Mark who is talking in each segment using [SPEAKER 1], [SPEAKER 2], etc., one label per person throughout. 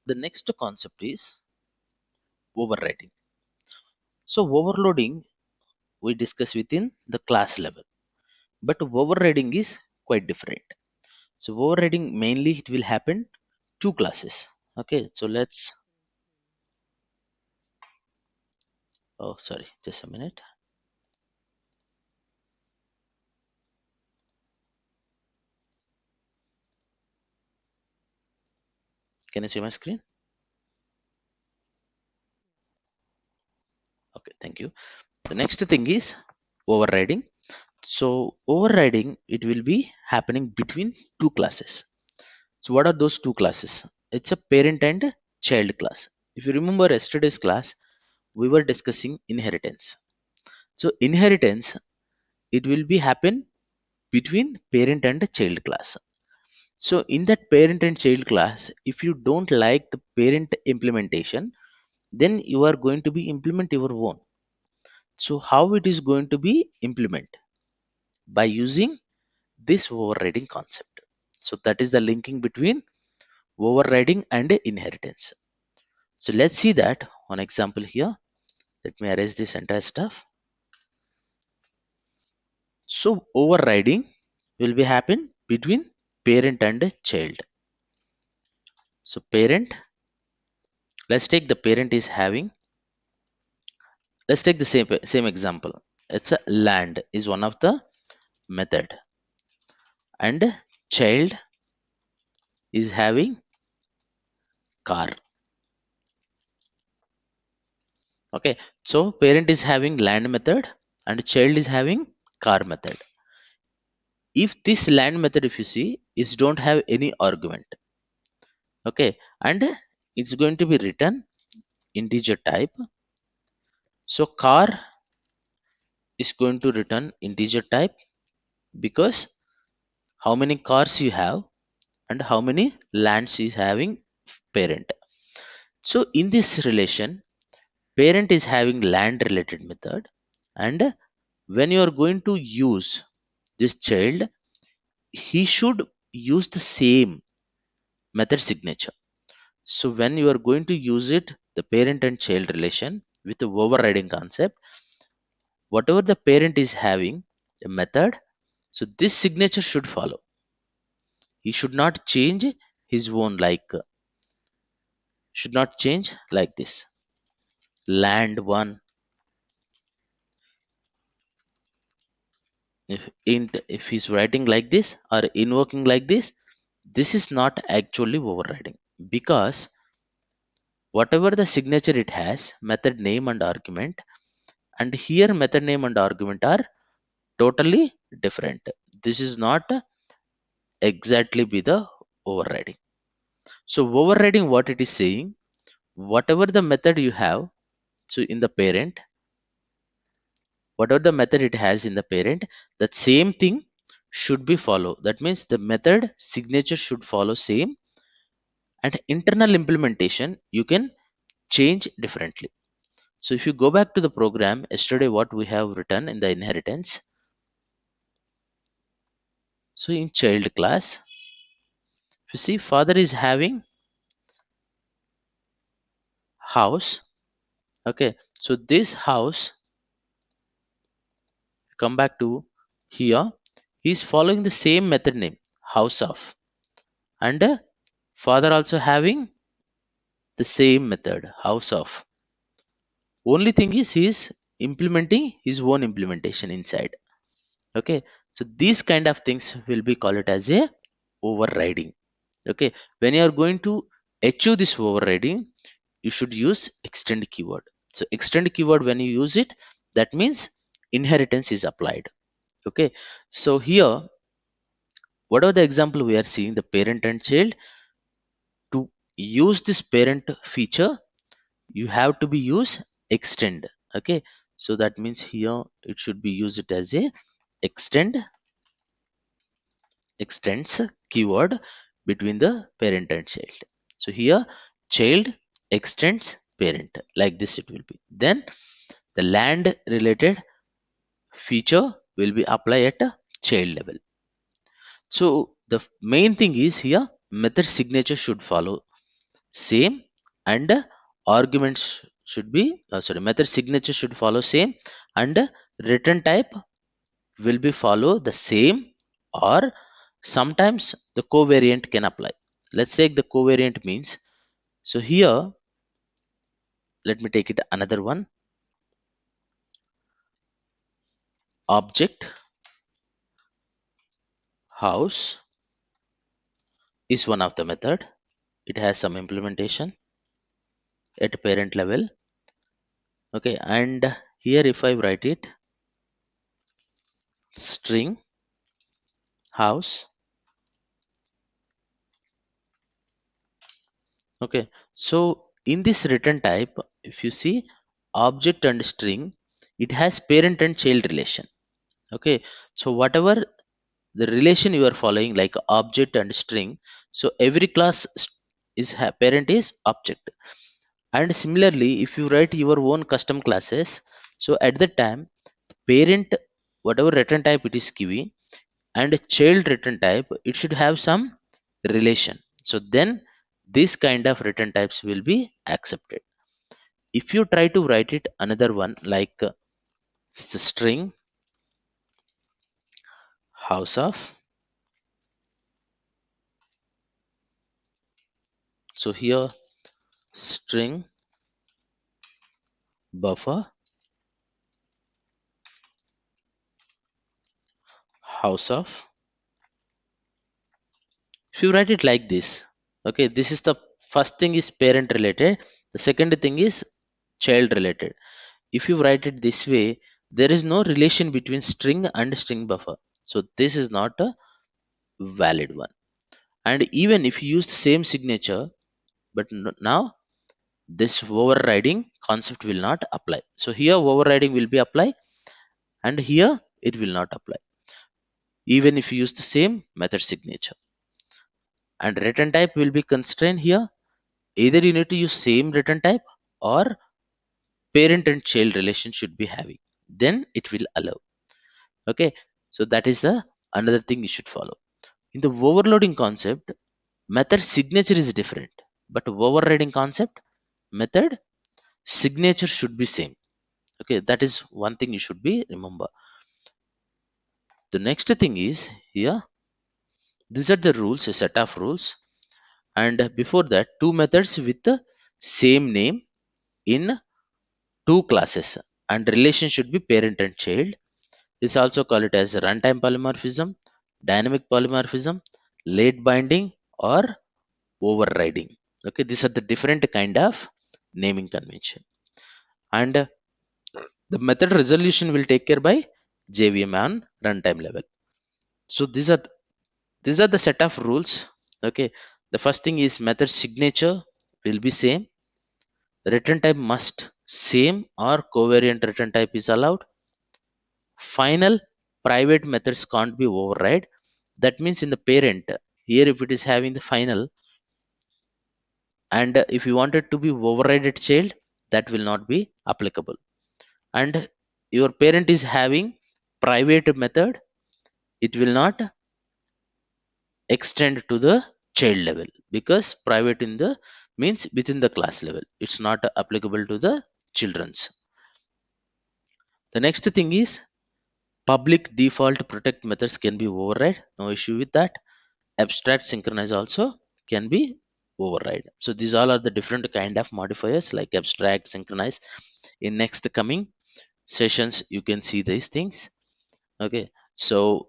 [SPEAKER 1] The next concept is overriding. So overloading we discuss within the class level, but overriding is quite different. So overriding mainly it will happen two classes. Okay, so let's, oh sorry, just a minute. Can you see my screen? Okay, thank you. The next thing is overriding. So overriding it will be happening between two classes. So what are those two classes? It's a parent and child class. If you remember yesterday's class, we were discussing inheritance. So inheritance it will be happen between parent and child class. So in that parent and child class, if you don't like the parent implementation, then you are going to be implement your own. So how it is going to be implement? By using this overriding concept. So that is the linking between overriding and inheritance. So let's see that one example here. Let me erase this entire stuff. So overriding will be happen between parent and child. So parent, let's take the parent is having, let's take the same example. It's a land is one of the method, and child is having car. Okay, so parent is having land method and child is having car method. If this land method, if you see, is don't have any argument, okay, and it's going to be written integer type. So car is going to return integer type because how many cars you have and how many lands is having parent. So in this relation, parent is having land related method, and when you are going to use this child, he should use the same method signature. So when you are going to use it, the parent and child relation with the overriding concept, whatever the parent is having a method, so this signature should follow. He should not change his own, like should not change like this. Land one, if he's writing like this or invoking like this is not actually overriding, because whatever the signature it has, method name and argument, and here method name and argument are totally different. This is not exactly be the overriding. So overriding what it is saying, whatever the method you have, so in the parent, whatever the method it has in the parent, that same thing should be follow. That means the method signature should follow same, and internal implementation you can change differently. So if you go back to the program yesterday, what we have written in the inheritance, so in child class, if you see father is having house. Okay, so this house, come back to here, he's following the same method name, house of, and father also having the same method, house of. Only thing is he's implementing his own implementation inside. Okay, so these kind of things will be called it as a overriding. Okay, when you are going to achieve this overriding, you should use extend keyword. So extend keyword, when you use it, that means inheritance is applied. Okay, so here whatever the example we are seeing, the parent and child, to use this parent feature you have to be use extend. Okay, so that means here it should be used as a extend, extends keyword between the parent and child. So here child extends parent, like this it will be. Then the land related feature will be applied at a child level. So the main thing is here method signature should follow same, and arguments should be sorry, method signature should follow same, and return type will be follow the same, or sometimes the covariant can apply. Let's take the covariant means. So here, let me take it another one. Object house is one of the method. It has some implementation at parent level. Okay, and here if I write it string house. Okay, so in this return type, if you see object and string, it has parent and child relation. Okay, so whatever the relation you are following, like object and string, so every class parent is object. And similarly, if you write your own custom classes, so at that time, parent, whatever return type it is giving, and child return type, it should have some relation. So then this kind of return types will be accepted. If you try to write it another one, like string house of, so here string buffer house of, if you write it like this, okay, this is the first thing is parent related, the second thing is child related. If you write it this way, there is no relation between string and string buffer, so this is not a valid one. And even if you use the same signature, but now this overriding concept will not apply. So here overriding will be apply, and here it will not apply, even if you use the same method signature. And return type will be constrained here. Either you need to use same return type, or parent and child relation should be having, then it will allow. Okay, so that is the another thing you should follow. In the overloading concept, method signature is different, but overriding concept, method signature should be same. Okay, that is one thing you should be remember. The next thing is here, these are the rules, a set of rules. And before that, two methods with the same name in two classes, and relation should be parent and child. This also call it as runtime polymorphism, dynamic polymorphism, late binding, or overriding. Okay, these are the different kind of naming convention. And the method resolution will take care by JVM on runtime level. So these are the set of rules. Okay, the first thing is method signature will be same, return type must same or covariant return type is allowed. Final private methods can't be override. That means in the parent, here if it is having the final, and if you want it to be overrided child, that will not be applicable. And your parent is having private method, it will not extend to the child level, because private in the means within the class level, it's not applicable to the children's. The next thing is public default protect methods can be override, no issue with that. Abstract synchronize also can be override. So these all are the different kind of modifiers like abstract synchronize. In next coming sessions you can see these things. Okay, so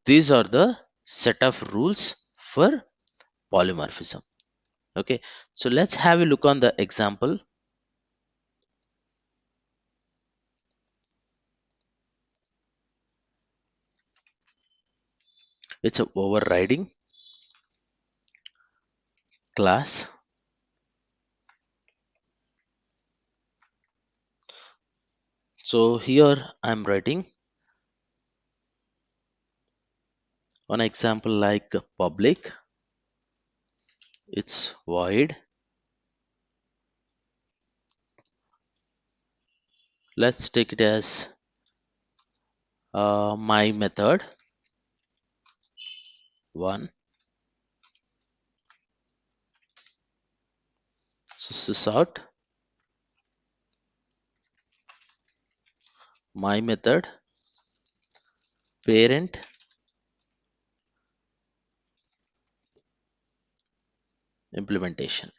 [SPEAKER 1] these are the set of rules for polymorphism. Okay, so let's have a look on the example. It's a overriding class. So here I'm writing one example like public, it's void. Let's take it as my method one. So sys out my method parent implementation.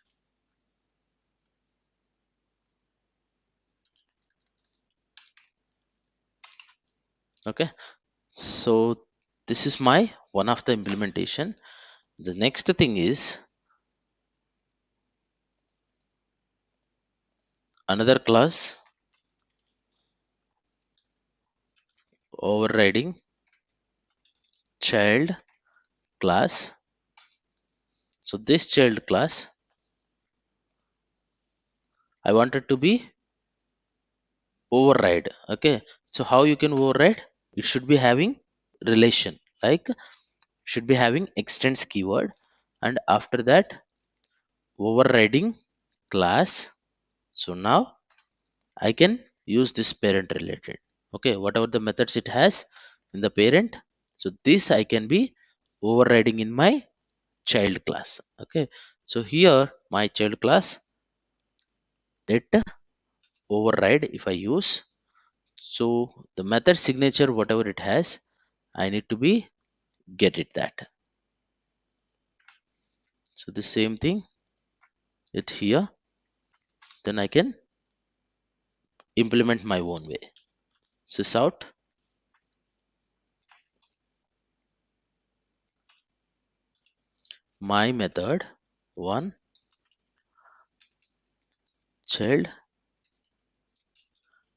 [SPEAKER 1] Okay, so this is my one of the implementation. The next thing is another class overriding child class. So this child class I wanted to be override. Okay, so how you can override? It should be having relation, like should be having extends keyword, and after that overriding class. So now I can use this parent related. Okay, whatever the methods it has in the parent, so this I can be overriding in my child class. Okay, so here my child class it override if I use. So the method signature whatever it has, I need to be get it that. So the same thing it here, then I can implement my own way. Sys out my method one child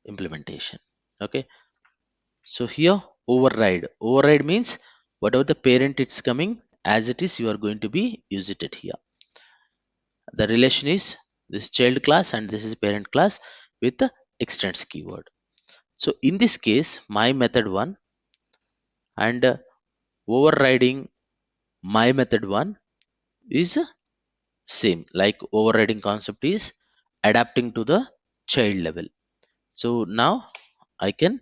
[SPEAKER 1] implementation. Okay, so here override means whatever the parent it's coming as it is, you are going to be use it at here. The relation is this child class and this is parent class with the extends keyword. So in this case my method one and overriding my method one is same, like overriding concept is adapting to the child level. So now I can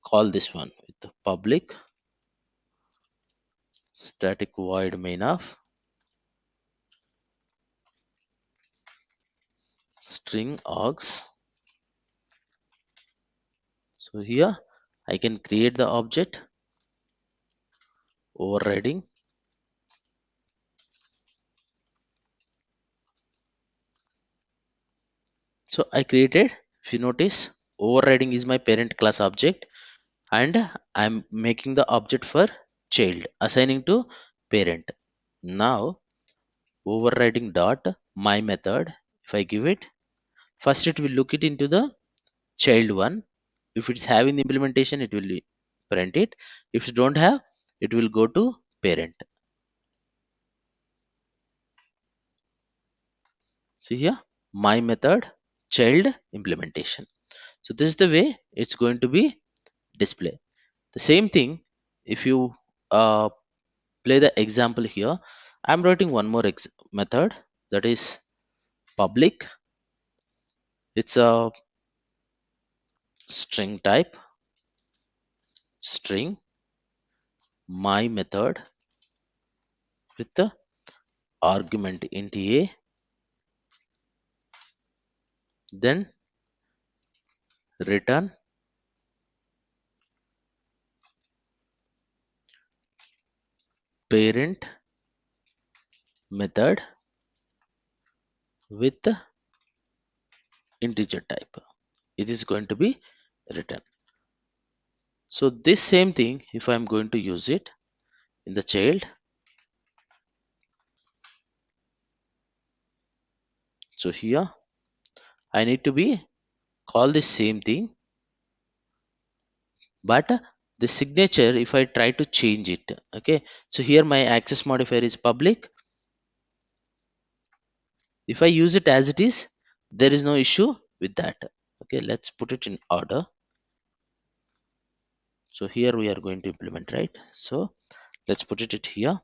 [SPEAKER 1] call this one with the public static void main of string args. So here I can create the object overriding. So I created, if you notice, overriding is my parent class object and I'm making the object for child, assigning to parent. Now overriding dot my method, if I give it, first it will look it into the child one. If it's having the implementation, it will print it. If you don't have, it will go to parent. See here, my method child implementation. So this is the way it's going to be display. The same thing, if you uh, play the example here, I'm writing one more method that is public. It's a string type, string my method with the argument int a, then return parent method with the integer type. It is going to be written. So this same thing, if I'm going to use it in the child, so here I need to be call the same thing, but the signature if I try to change it. Okay, so here my access modifier is public. If I use it as it is, there is no issue with that. Okay, let's put it in order. So here we are going to implement, right? So let's put it here.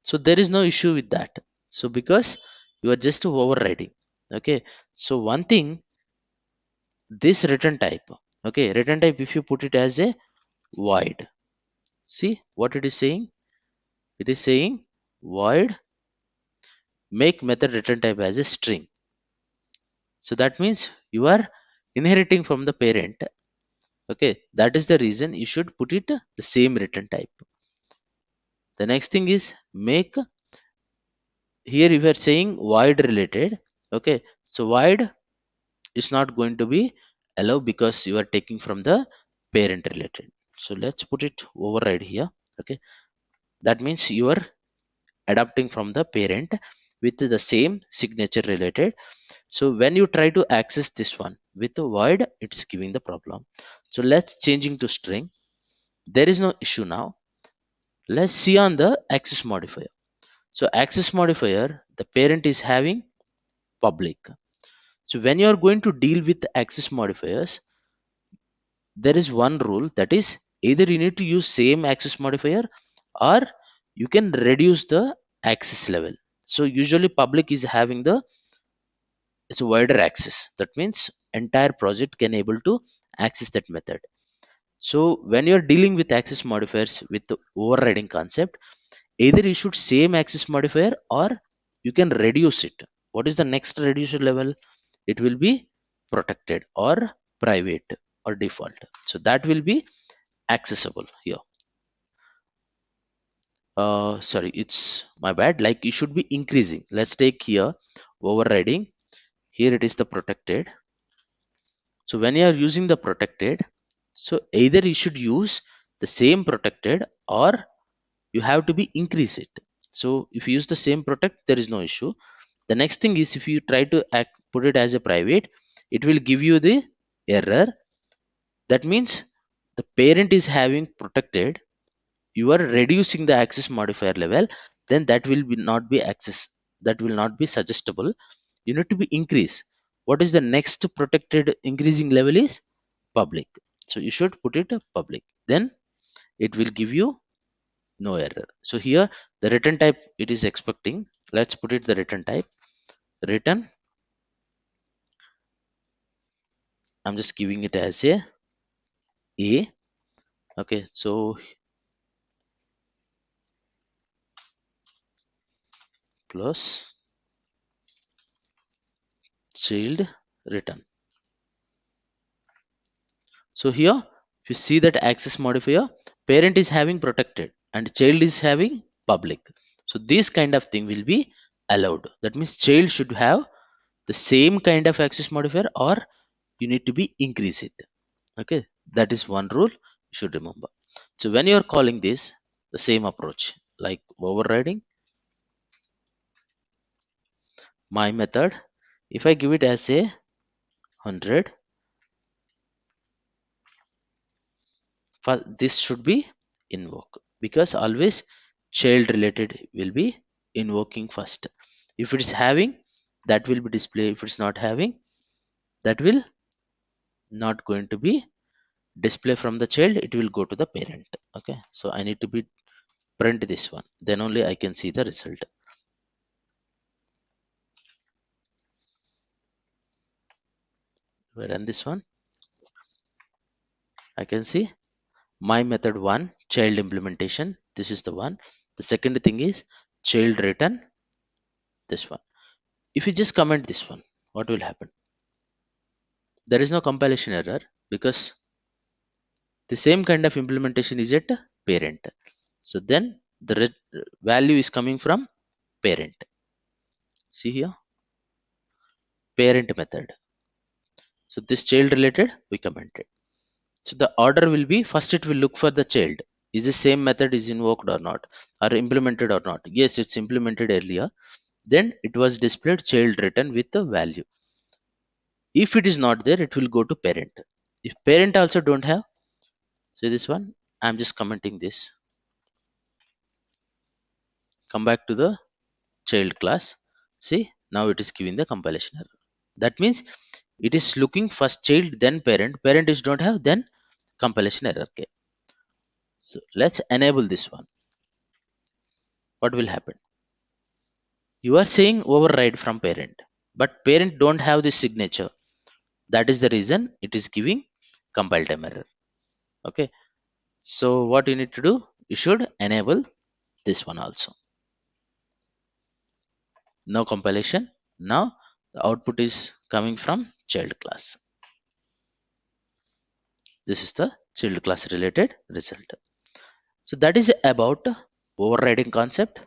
[SPEAKER 1] So there is no issue with that. So because you are just overriding. Okay, so one thing, this return type, okay, return type if you put it as a void, see what it is saying? It is saying void make method return type as a string. So that means you are inheriting from the parent. Okay, that is the reason you should put it the same return type. The next thing is make, here you are saying void related. Okay, so void is not going to be allowed because you are taking from the parent related. So let's put it override here. Okay, that means you are adapting from the parent with the same signature related. So when you try to access this one with a void, it's giving the problem. So let's changing to string. There is no issue now. Let's see on the access modifier. So access modifier, the parent is having public. So when you are going to deal with access modifiers, there is one rule, that is either you need to use same access modifier or you can reduce the access level. So usually public is having the, it's a wider access. That means entire project can able to access that method. So when you are dealing with access modifiers with the overriding concept, either you should same access modifier or you can reduce it. What is the next reducer level? It will be protected or private or default. So that will be accessible here. Sorry, it's my bad. Like you should be increasing. Let's take here overriding. Here it is the protected. So when you are using the protected, so either you should use the same protected or you have to be increase it. So if you use the same protect, there is no issue. The next thing is if you try to put it as a private, it will give you the error. That means the parent is having protected, you are reducing the access modifier level, then that will be not be access, that will not be suggestible. You need to be increase. What is the next protected increasing level is public. So you should put it public, then it will give you no error. So here the return type it is expecting, let's put it the return type return. I'm just giving it as a. Okay, so plus child return. So here if you see that access modifier, parent is having protected and child is having public. So this kind of thing will be allowed. That means child should have the same kind of access modifier or you need to be increase it. Okay, that is one rule you should remember. So when you are calling this, the same approach like overriding my method, if I give it as a 100, for this should be invoke, because always child related will be invoking first. If it is having, that will be display. If it's not having, that will not going to be display from the child, it will go to the parent. Okay, so I need to be print this one, then only I can see the result. We run this one, I can see my method one child implementation, this is the one. The second thing is child return, this one. If you just comment this one, what will happen? There is no compilation error because the same kind of implementation is at parent. So then the value is coming from parent. See here, parent method. So this child related we commented. So the order will be first it will look for the child. Is the same method is invoked or not, or implemented or not? Yes, it's implemented earlier. Then it was displayed child return with the value. If it is not there, it will go to parent. If parent also don't have, so this one, I'm just commenting this. Come back to the child class. See, now it is giving the compilation error. That means it is looking first child, then parent. Parent is don't have, then compilation error. Okay. So let's enable this one. What will happen? You are saying override from parent, but parent don't have this signature. That is the reason it is giving compile time error. Okay. So what you need to do? You should enable this one also. no compilation. Now the output is coming from child class. This is the child class related result. So that is about overriding concept.